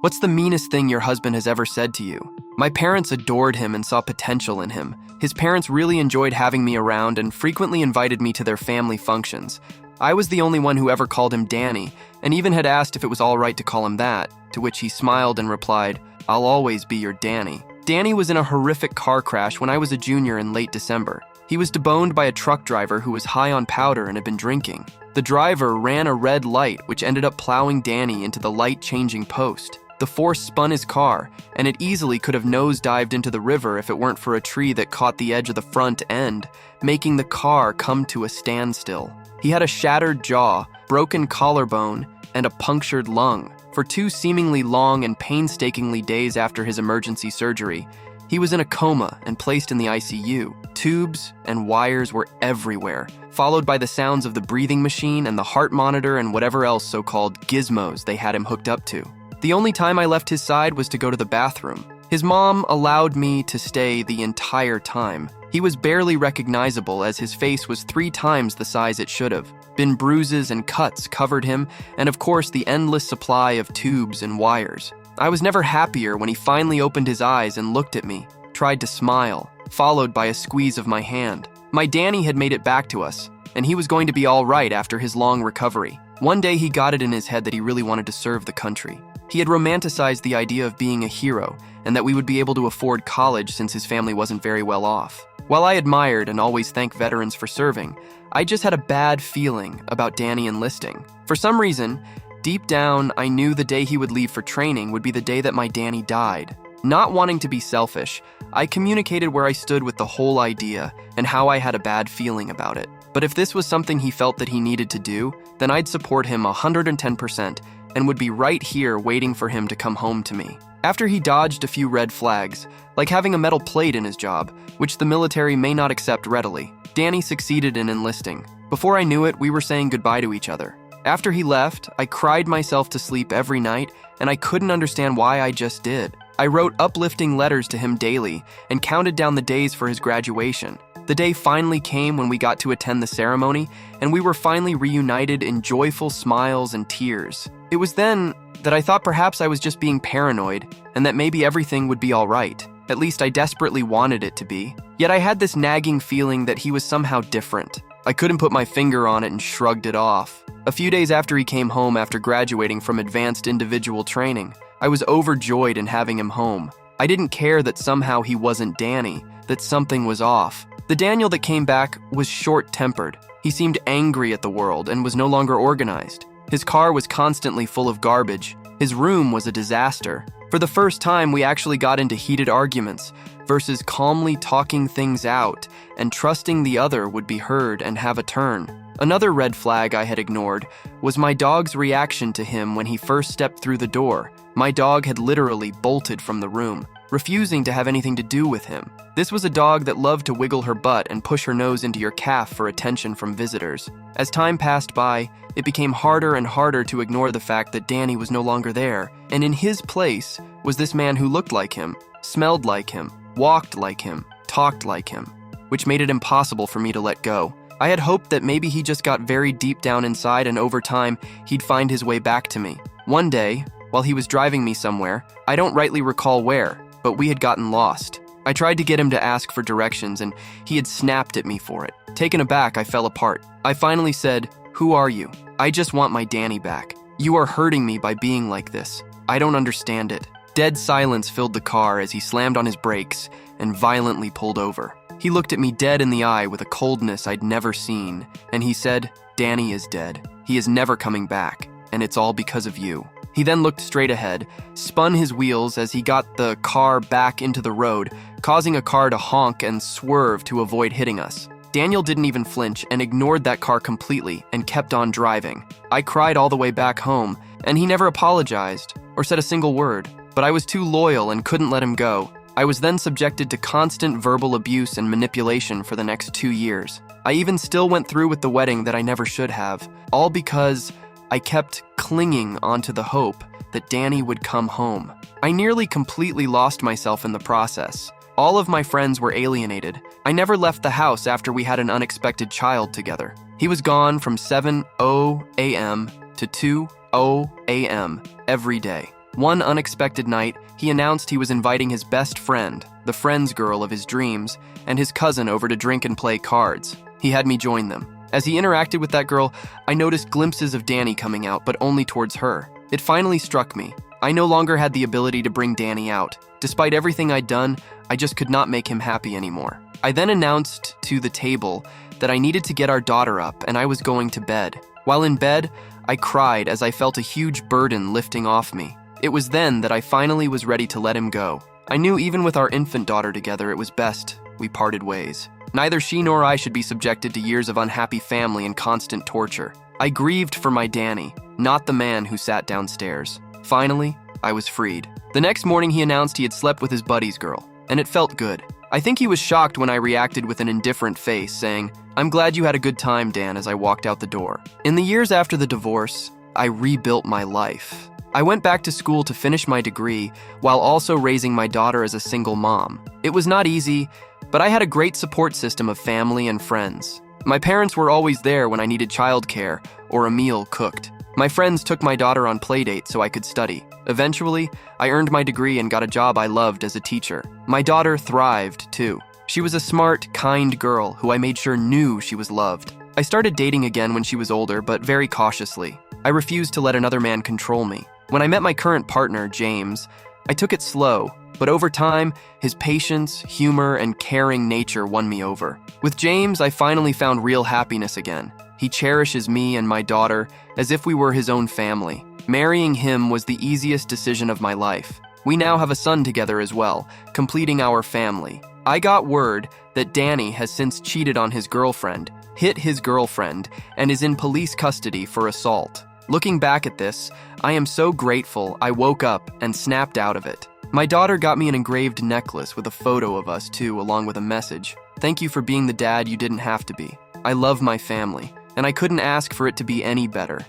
What's the meanest thing your husband has ever said to you? My parents adored him and saw potential in him. His parents really enjoyed having me around and frequently invited me to their family functions. I was the only one who ever called him Danny, and even had asked if it was all right to call him that, to which he smiled and replied, "I'll always be your Danny." Danny was in a horrific car crash when I was a junior in late December. He was deboned by a truck driver who was high on powder and had been drinking. The driver ran a red light, which ended up plowing Danny into the light-changing post. The force spun his car, and it easily could have nosedived into the river if it weren't for a tree that caught the edge of the front end, making the car come to a standstill. He had a shattered jaw, broken collarbone, and a punctured lung. For 2 seemingly long and painstakingly days after his emergency surgery, he was in a coma and placed in the ICU. Tubes and wires were everywhere, followed by the sounds of the breathing machine and the heart monitor and whatever else so-called gizmos they had him hooked up to. The only time I left his side was to go to the bathroom. His mom allowed me to stay the entire time. He was barely recognizable as his face was 3 times the size it should have. Bruises and cuts covered him, and of course the endless supply of tubes and wires. I was never happier when he finally opened his eyes and looked at me, tried to smile, followed by a squeeze of my hand. My Danny had made it back to us, and he was going to be all right after his long recovery. One day he got it in his head that he really wanted to serve the country. He had romanticized the idea of being a hero and that we would be able to afford college since his family wasn't very well off. While I admired and always thank veterans for serving, I just had a bad feeling about Danny enlisting. For some reason, deep down, I knew the day he would leave for training would be the day that my Danny died. Not wanting to be selfish, I communicated where I stood with the whole idea and how I had a bad feeling about it. But if this was something he felt that he needed to do, then I'd support him 110% and would be right here waiting for him to come home to me. After he dodged a few red flags, like having a metal plate in his job, which the military may not accept readily, Danny succeeded in enlisting. Before I knew it, we were saying goodbye to each other. After he left, I cried myself to sleep every night, and I couldn't understand why I just did. I wrote uplifting letters to him daily and counted down the days for his graduation. The day finally came when we got to attend the ceremony, and we were finally reunited in joyful smiles and tears. It was then that I thought perhaps I was just being paranoid and that maybe everything would be all right. At least I desperately wanted it to be. Yet I had this nagging feeling that he was somehow different. I couldn't put my finger on it and shrugged it off. A few days after he came home after graduating from advanced individual training, I was overjoyed in having him home. I didn't care that somehow he wasn't Danny, that something was off. The Daniel that came back was short-tempered. He seemed angry at the world and was no longer organized. His car was constantly full of garbage. His room was a disaster. For the first time, we actually got into heated arguments versus calmly talking things out and trusting the other would be heard and have a turn. Another red flag I had ignored was my dog's reaction to him when he first stepped through the door. My dog had literally bolted from the room, refusing to have anything to do with him. This was a dog that loved to wiggle her butt and push her nose into your calf for attention from visitors. As time passed by, it became harder and harder to ignore the fact that Danny was no longer there, and in his place was this man who looked like him, smelled like him, walked like him, talked like him, which made it impossible for me to let go. I had hoped that maybe he just got very deep down inside and over time, he'd find his way back to me. One day, while he was driving me somewhere, I don't rightly recall where, but we had gotten lost. I tried to get him to ask for directions and he had snapped at me for it. Taken aback, I fell apart. I finally said, "Who are you? I just want my Danny back. You are hurting me by being like this. I don't understand it." Dead silence filled the car as he slammed on his brakes and violently pulled over. He looked at me dead in the eye with a coldness I'd never seen, and he said, "Danny is dead. He is never coming back, and it's all because of you." He then looked straight ahead, spun his wheels as he got the car back into the road, causing a car to honk and swerve to avoid hitting us. Daniel didn't even flinch and ignored that car completely and kept on driving. I cried all the way back home, and he never apologized or said a single word, but I was too loyal and couldn't let him go. I was then subjected to constant verbal abuse and manipulation for the next 2 years. I even still went through with the wedding that I never should have, all because I kept clinging onto the hope that Danny would come home. I nearly completely lost myself in the process. All of my friends were alienated. I never left the house after we had an unexpected child together. He was gone from 7:00 a.m. to 2:00 a.m. every day. One unexpected night, he announced he was inviting his best friend, the friend's girl of his dreams, and his cousin over to drink and play cards. He had me join them. As he interacted with that girl, I noticed glimpses of Danny coming out, but only towards her. It finally struck me. I no longer had the ability to bring Danny out. Despite everything I'd done, I just could not make him happy anymore. I then announced to the table that I needed to get our daughter up and I was going to bed. While in bed, I cried as I felt a huge burden lifting off me. It was then that I finally was ready to let him go. I knew even with our infant daughter together, it was best we parted ways. Neither she nor I should be subjected to years of unhappy family and constant torture. I grieved for my Danny, not the man who sat downstairs. Finally, I was freed. The next morning, he announced he had slept with his buddy's girl, and it felt good. I think he was shocked when I reacted with an indifferent face, saying, "I'm glad you had a good time, Dan," as I walked out the door. In the years after the divorce, I rebuilt my life. I went back to school to finish my degree while also raising my daughter as a single mom. It was not easy, but I had a great support system of family and friends. My parents were always there when I needed childcare or a meal cooked. My friends took my daughter on playdates so I could study. Eventually, I earned my degree and got a job I loved as a teacher. My daughter thrived, too. She was a smart, kind girl who I made sure knew she was loved. I started dating again when she was older, but very cautiously. I refused to let another man control me. When I met my current partner, James, I took it slow, but over time, his patience, humor, and caring nature won me over. With James, I finally found real happiness again. He cherishes me and my daughter as if we were his own family. Marrying him was the easiest decision of my life. We now have a son together as well, completing our family. I got word that Danny has since cheated on his girlfriend, hit his girlfriend, and is in police custody for assault. Looking back at this, I am so grateful I woke up and snapped out of it. My daughter got me an engraved necklace with a photo of us too, along with a message. "Thank you for being the dad you didn't have to be. I love my family, and I couldn't ask for it to be any better."